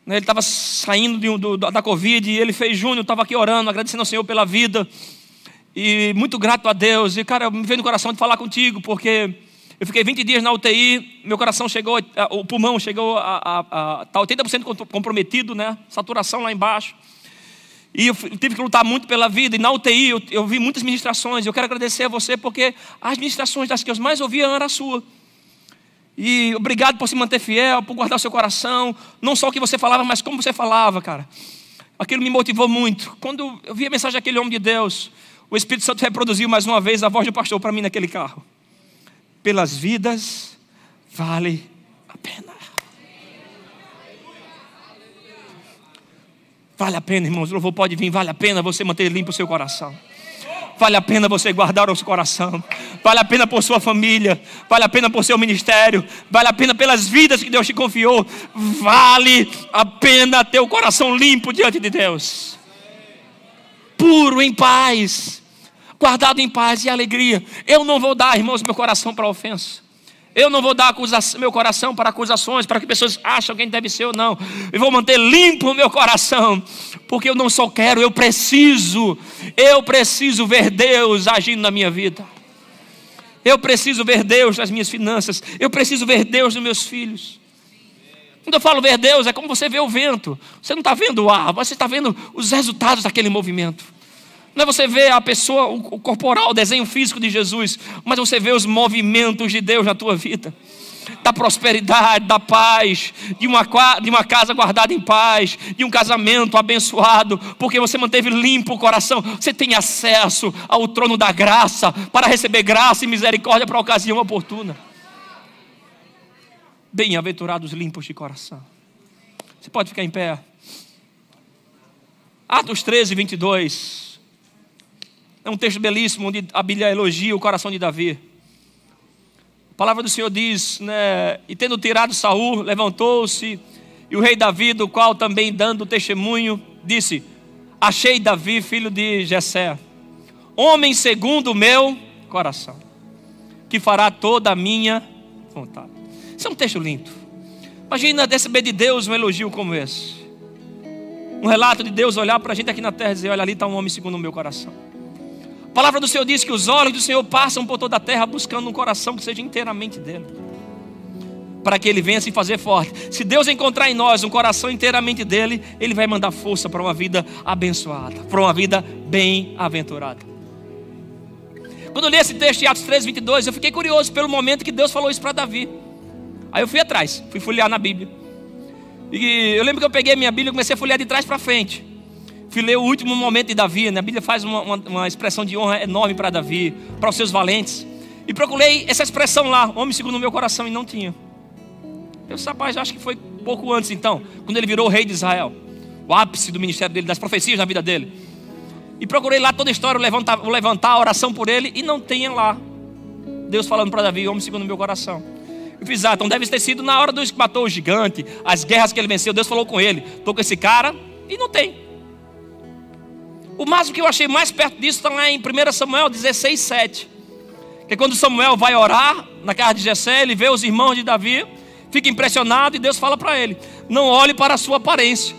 Ele estava saindo da Covid e ele fez, Júnior, estava aqui orando, agradecendo ao Senhor pela vida. E muito grato a Deus. E, cara, me veio no coração de falar contigo, porque eu fiquei 20 dias na UTI, meu coração chegou, o pulmão chegou a estar 80% comprometido, né? Saturação lá embaixo. E eu tive que lutar muito pela vida. E na UTI eu vi muitas ministrações. Eu quero agradecer a você, porque as ministrações das que eu mais ouvia eram a sua. E obrigado por se manter fiel, por guardar o seu coração. Não só o que você falava, mas como você falava, cara. Aquilo me motivou muito. Quando eu vi a mensagem daquele homem de Deus, o Espírito Santo reproduziu mais uma vez a voz do pastor para mim naquele carro. Pelas vidas vale a pena. Vale a pena, irmãos. O louvor pode vir. Vale a pena você manter limpo o seu coração. Vale a pena você guardar o seu coração. Vale a pena por sua família. Vale a pena por seu ministério. Vale a pena pelas vidas que Deus te confiou. Vale a pena ter o coração limpo diante de Deus. Puro, em paz. Guardado em paz e alegria. Eu não vou dar, irmãos, meu coração para ofensa. Eu não vou dar meu coração para acusações, para que pessoas achem quem deve ser ou não. Eu vou manter limpo o meu coração, porque eu não só quero, eu preciso ver Deus agindo na minha vida. Eu preciso ver Deus nas minhas finanças. Eu preciso ver Deus nos meus filhos. Quando eu falo ver Deus, é como você vê o vento. Você não está vendo o ar, você está vendo os resultados daquele movimento. Não é você ver a pessoa, o corporal, o desenho físico de Jesus, mas você vê os movimentos de Deus na tua vida. Da prosperidade, da paz, de uma casa guardada em paz, de um casamento abençoado, porque você manteve limpo o coração. Você tem acesso ao trono da graça, para receber graça e misericórdia para a ocasião oportuna. Bem-aventurados limpos de coração. Você pode ficar em pé. Atos 13, 22. É um texto belíssimo, onde a Bíblia elogia o coração de Davi. A palavra do Senhor diz, né? E tendo tirado Saul, levantou-se, e o rei Davi, do qual também dando testemunho, disse: achei Davi, filho de Jessé, homem segundo o meu coração, que fará toda a minha vontade. Isso é um texto lindo. Imagina receber de Deus um elogio como esse. Um relato de Deus olhar para a gente aqui na terra e dizer: olha, ali está um homem segundo o meu coração. A palavra do Senhor diz que os olhos do Senhor passam por toda a terra buscando um coração que seja inteiramente dele, para que ele venha se fazer forte. Se Deus encontrar em nós um coração inteiramente dele, ele vai mandar força para uma vida abençoada, para uma vida bem-aventurada. Quando eu li esse texto de Atos 13, 22, eu fiquei curioso pelo momento que Deus falou isso para Davi. Aí eu fui atrás, fui folhear na Bíblia. E eu lembro que eu peguei a minha Bíblia e comecei a folhear de trás para frente. Fui ler o último momento de Davi, né? A Bíblia faz uma expressão de honra enorme para Davi, para os seus valentes. E procurei essa expressão lá, homem segundo o meu coração, e não tinha. Eu, rapaz, acho que foi pouco antes então, quando ele virou o rei de Israel, o ápice do ministério dele, das profecias na vida dele. E procurei lá toda a história, vou levantar a oração por ele, e não tinha lá Deus falando para Davi, homem segundo o meu coração. Eu fiz, então deve ter sido na hora dos que matou o gigante, as guerras que ele venceu, Deus falou com ele, estou com esse cara, e não tem. O máximo que eu achei mais perto disso está lá em 1 Samuel 16:7. Que é quando Samuel vai orar na casa de Jessé, ele vê os irmãos de Davi, fica impressionado e Deus fala para ele, não olhe para a sua aparência,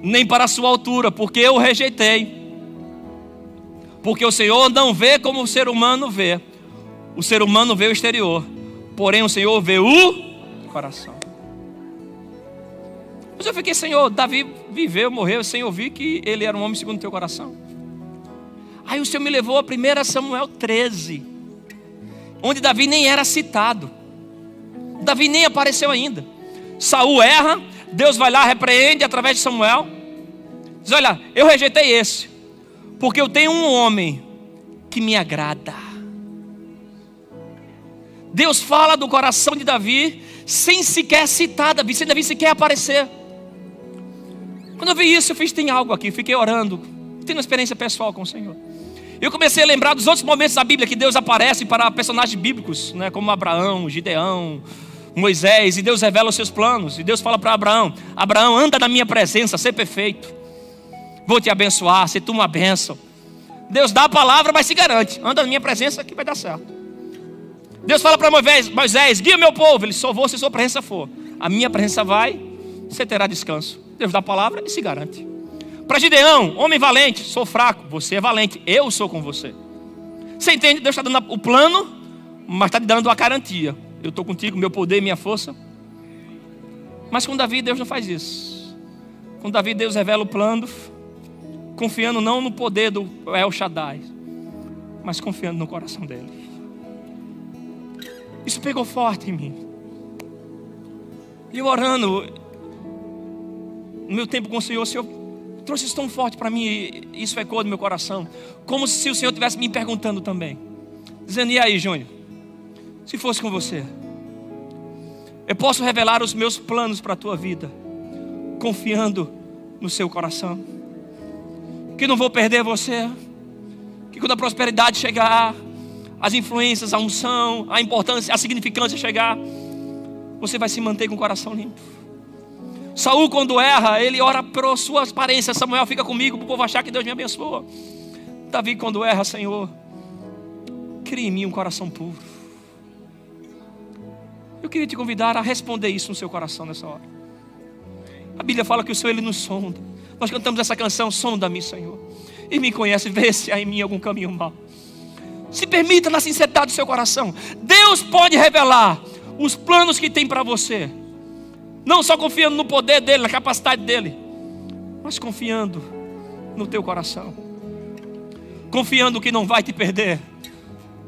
nem para a sua altura, porque eu o rejeitei. Porque o Senhor não vê como o ser humano vê. O ser humano vê o exterior, porém o Senhor vê o coração. Mas eu fiquei, Senhor, Davi viveu, morreu, sem ouvir que ele era um homem segundo o teu coração. Aí o Senhor me levou a 1 Samuel 13, onde Davi nem era citado. Davi nem apareceu ainda. Saul erra, Deus vai lá, repreende através de Samuel. Diz, olha, eu rejeitei esse, porque eu tenho um homem que me agrada. Deus fala do coração de Davi sem sequer citar Davi, sem Davi sequer aparecer. Quando eu vi isso, eu fiz, tem algo aqui, fiquei orando, tendo uma experiência pessoal com o Senhor. Eu comecei a lembrar dos outros momentos da Bíblia que Deus aparece para personagens bíblicos, né, como Abraão, Gideão, Moisés, e Deus revela os seus planos. E Deus fala para Abraão, Abraão, anda na minha presença, ser perfeito, vou te abençoar, ser tu uma bênção. Deus dá a palavra, mas se garante, anda na minha presença que vai dar certo. Deus fala para Moisés, guia o meu povo, ele só vou se sua presença for. A minha presença vai, você terá descanso. Deus dá a palavra e se garante. Para Gideão, homem valente, sou fraco, você é valente, eu sou com você. Você entende? Deus está dando o plano, mas está te dando a garantia. Eu estou contigo, meu poder, minha força. Mas com Davi, Deus não faz isso. Com Davi, Deus revela o plano, confiando não no poder do El Shaddai, mas confiando no coração dele. Isso pegou forte em mim. E eu orando, no meu tempo com o Senhor trouxe isso tão forte para mim, e isso ecoou no meu coração, como se o Senhor estivesse me perguntando também, dizendo, e aí, Júnior, se fosse com você, eu posso revelar os meus planos para a tua vida, confiando no seu coração, que não vou perder você, que quando a prosperidade chegar, as influências, a unção, a importância, a significância chegar, você vai se manter com o coração limpo. Saul, quando erra, ele ora por sua aparência. Samuel, fica comigo para o povo achar que Deus me abençoa. Davi, quando erra, Senhor, cria em mim um coração puro. Eu queria te convidar a responder isso no seu coração nessa hora. A Bíblia fala que o Senhor, Ele nos sonda. Nós cantamos essa canção, sonda-me, Senhor, e me conhece, vê se há em mim algum caminho mau. Se permita na sinceridade do seu coração. Deus pode revelar os planos que tem para você, não só confiando no poder dele, na capacidade dele, mas confiando no teu coração, confiando que não vai te perder,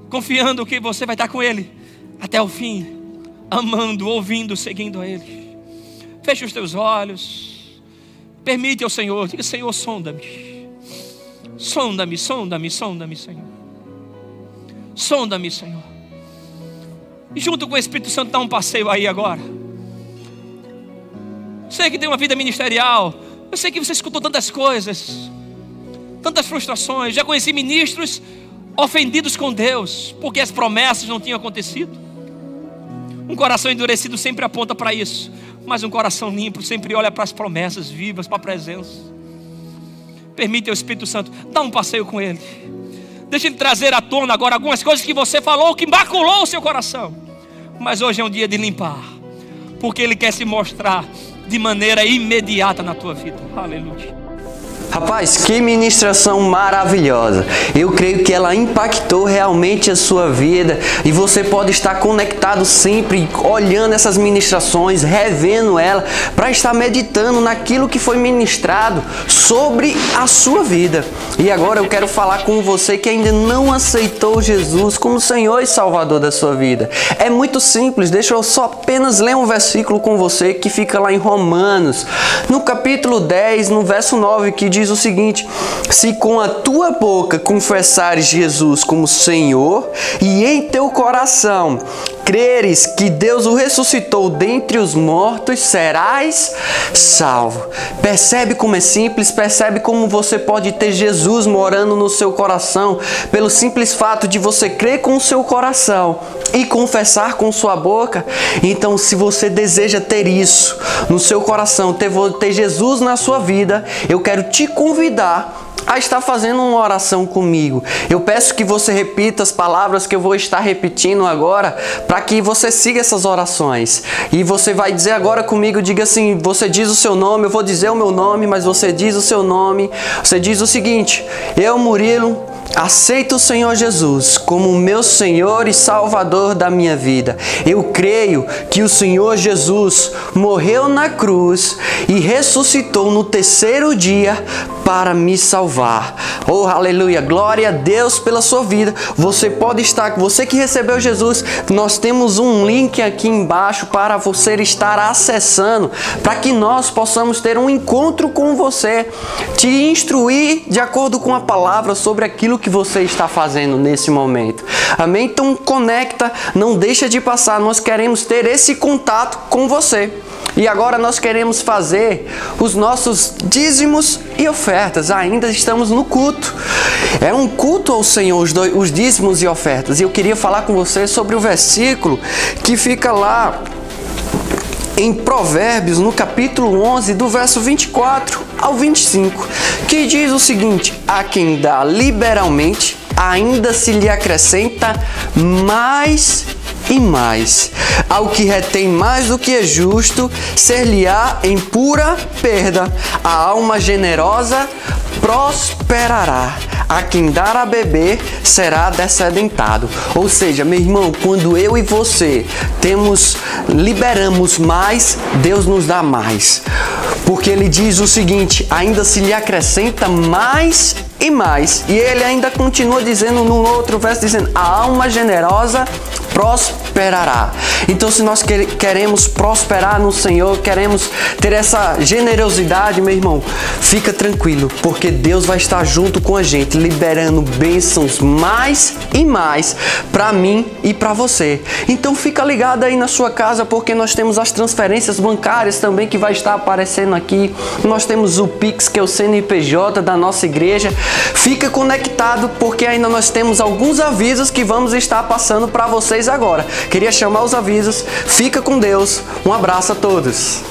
confiando que você vai estar com ele até o fim, amando, ouvindo, seguindo a ele. Feche os teus olhos, permite ao Senhor, diga, Senhor, sonda-me, sonda-me, sonda-me, sonda-me, Senhor, sonda-me, Senhor. E junto com o Espírito Santo dá um passeio aí agora. Sei que tem uma vida ministerial, eu sei que você escutou tantas coisas, tantas frustrações. Já conheci ministros ofendidos com Deus, porque as promessas não tinham acontecido. Um coração endurecido sempre aponta para isso, mas um coração limpo sempre olha para as promessas vivas, para a presença. Permite ao Espírito Santo, dá um passeio com Ele. Deixa Ele trazer à tona agora algumas coisas que você falou, que maculou o seu coração. Mas hoje é um dia de limpar, porque Ele quer se mostrar de maneira imediata na tua vida. Aleluia. Rapaz, que ministração maravilhosa. Eu creio que ela impactou realmente a sua vida, e você pode estar conectado sempre, olhando essas ministrações, revendo ela, para estar meditando naquilo que foi ministrado sobre a sua vida. E agora eu quero falar com você que ainda não aceitou Jesus como Senhor e Salvador da sua vida. É muito simples, deixa eu só apenas ler um versículo com você que fica lá em Romanos, no capítulo 10, no verso 9, que diz o seguinte: se com a tua boca confessares Jesus como Senhor e em teu coração creres que Deus o ressuscitou dentre os mortos, serás salvo. Percebe como é simples? Percebe como você pode ter Jesus morando no seu coração pelo simples fato de você crer com o seu coração e confessar com sua boca? Então, se você deseja ter isso no seu coração, ter Jesus na sua vida, eu quero te convidar a estar fazendo uma oração comigo. Eu peço que você repita as palavras que eu vou estar repetindo agora, para que você siga essas orações. E você vai dizer agora comigo, diga assim, você diz o seu nome, eu vou dizer o meu nome, mas você diz o seu nome. Você diz o seguinte: eu, Murilo, aceito o Senhor Jesus como meu Senhor e Salvador da minha vida. Eu creio que o Senhor Jesus morreu na cruz e ressuscitou no terceiro dia para me salvar. Oh, aleluia! Glória a Deus pela sua vida. Você pode estar, você que recebeu Jesus, nós temos um link aqui embaixo para você estar acessando, para que nós possamos ter um encontro com você, te instruir de acordo com a palavra sobre aquilo que você está fazendo nesse momento. Amém? Então conecta, não deixa de passar. Nós queremos ter esse contato com você. E agora nós queremos fazer os nossos dízimos e ofertas. Ainda estamos no culto. É um culto ao Senhor, os dízimos e ofertas. E eu queria falar com você sobre o versículo que fica lá em Provérbios, no capítulo 11, do verso 24 ao 25, que diz o seguinte: a quem dá liberalmente, ainda se lhe acrescenta mais e mais. Ao que retém mais do que é justo, ser-lhe-á em pura perda. A alma generosa prosperará. A quem dar a beber será descedentado. Ou seja, meu irmão, quando eu e você liberamos mais, Deus nos dá mais. Porque ele diz o seguinte: ainda se lhe acrescenta mais e mais. E ele ainda continua dizendo no outro verso, dizendo: a alma generosa prosperará. Então, se nós queremos prosperar no Senhor, queremos ter essa generosidade, meu irmão, fica tranquilo, porque Deus vai estar junto com a gente, liberando bênçãos mais e mais para mim e para você. Então, fica ligado aí na sua casa, porque nós temos as transferências bancárias também que vai estar aparecendo aqui. Nós temos o Pix, que é o CNPJ da nossa igreja. Fica conectado, porque ainda nós temos alguns avisos que vamos estar passando para vocês agora. Queria chamar os avisos. Fica com Deus. Um abraço a todos.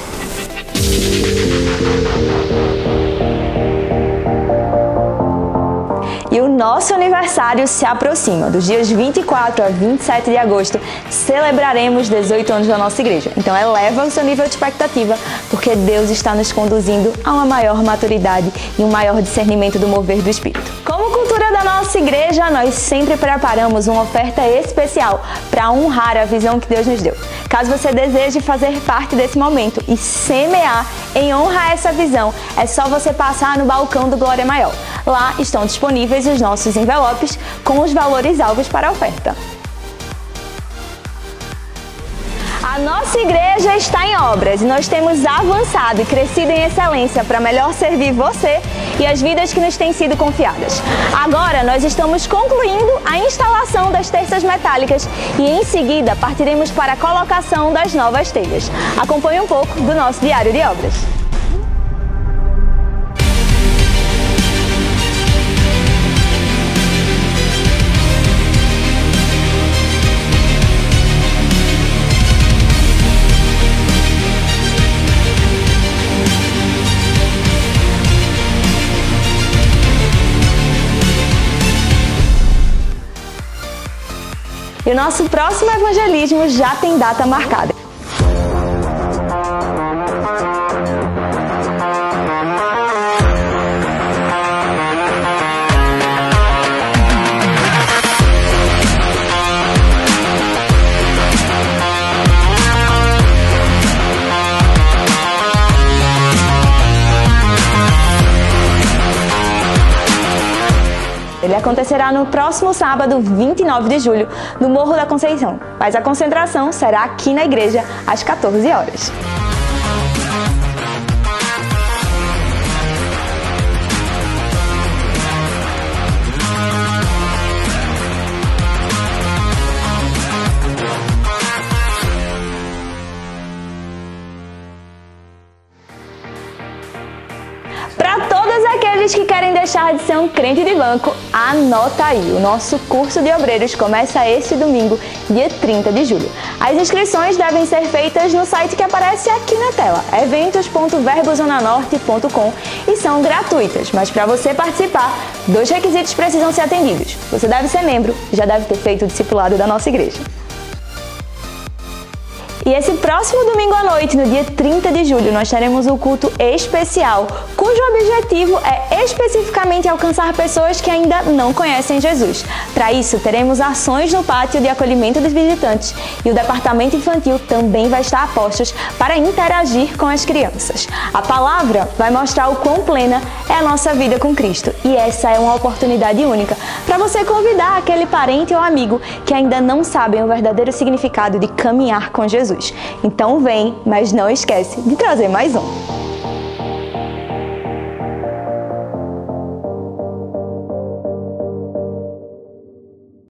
E o nosso aniversário se aproxima. Dos dias 24 a 27 de agosto, celebraremos 18 anos da nossa igreja. Então eleva o seu nível de expectativa, porque Deus está nos conduzindo a uma maior maturidade e um maior discernimento do mover do Espírito. Como cultura da nossa igreja, nós sempre preparamos uma oferta especial para honrar a visão que Deus nos deu. Caso você deseje fazer parte desse momento e semear em honra a essa visão, é só você passar no balcão do Glória Maior. Lá estão disponíveis os nossos envelopes com os valores alvos para a oferta. A nossa igreja está em obras e nós temos avançado e crescido em excelência para melhor servir você e as vidas que nos têm sido confiadas. Agora nós estamos concluindo a instalação das terças metálicas e em seguida partiremos para a colocação das novas telhas. Acompanhe um pouco do nosso diário de obras. E o nosso próximo evangelismo já tem data marcada. acontecerá no próximo sábado, 29 de julho, no Morro da Conceição. Mas a concentração será aqui na igreja, às 14 horas. Para todos aqueles que querem deixar de ser um crente de banco, anota aí, o nosso curso de obreiros começa este domingo, dia 30 de julho. As inscrições devem ser feitas no site que aparece aqui na tela, eventos.verbozonanorte.com, e são gratuitas, mas para você participar, 2 requisitos precisam ser atendidos. Você deve ser membro e já deve ter feito o discipulado da nossa igreja. E esse próximo domingo à noite, no dia 30 de julho, nós teremos um culto especial, cujo objetivo é especificamente alcançar pessoas que ainda não conhecem Jesus. Para isso, teremos ações no pátio de acolhimento dos visitantes e o departamento infantil também vai estar a postos para interagir com as crianças. A palavra vai mostrar o quão plena é a nossa vida com Cristo e essa é uma oportunidade única para você convidar aquele parente ou amigo que ainda não sabem o verdadeiro significado de caminhar com Jesus. Então vem, mas não esquece de trazer mais um.